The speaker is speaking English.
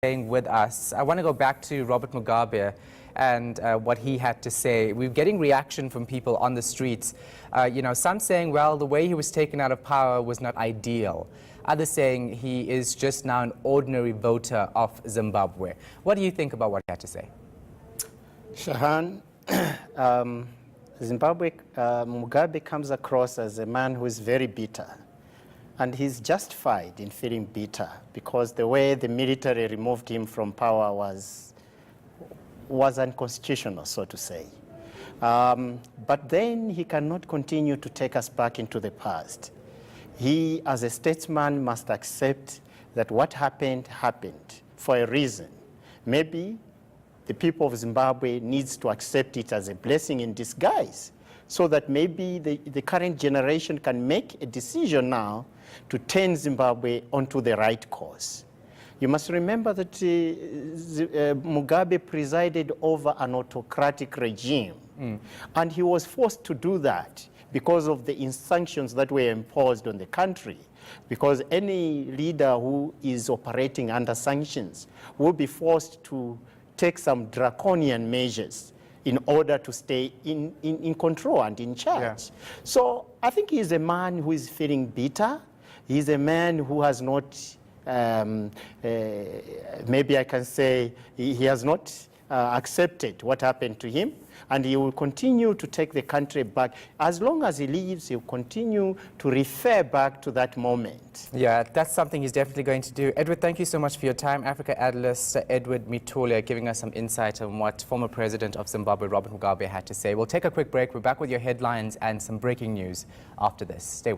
staying with us. I want to go back to Robert Mugabe and what he had to say. We're getting reaction from people on the streets. Some saying, well, the way he was taken out of power was not ideal. Others saying he is just now an ordinary voter of Zimbabwe. What do you think about what he had to say? Shahan, Mugabe comes across as a man who is very bitter. And he's justified in feeling bitter because the way the military removed him from power was unconstitutional, so to say. But then he cannot continue to take us back into the past. He, as a statesman, must accept that what happened, happened for a reason. Maybe the people of Zimbabwe needs to accept it as a blessing in disguise so that maybe the current generation can make a decision now to turn Zimbabwe onto the right course. You must remember that Mugabe presided over an autocratic regime, and he was forced to do that because of the sanctions that were imposed on the country, because any leader who is operating under sanctions will be forced to take some draconian measures in order to stay in control and in charge. Yeah. So I think he's a man who is feeling bitter. He's a man who has not, maybe I can say, he has not accepted what happened to him, and he will continue to take the country back. As long as he lives, he'll continue to refer back to that moment. Yeah, that's something he's definitely going to do. Edward, thank you so much for your time. Africa analyst Edward Mitole giving us some insight on what former president of Zimbabwe, Robert Mugabe, had to say. We'll take a quick break. We're back with your headlines and some breaking news after this. Stay with us.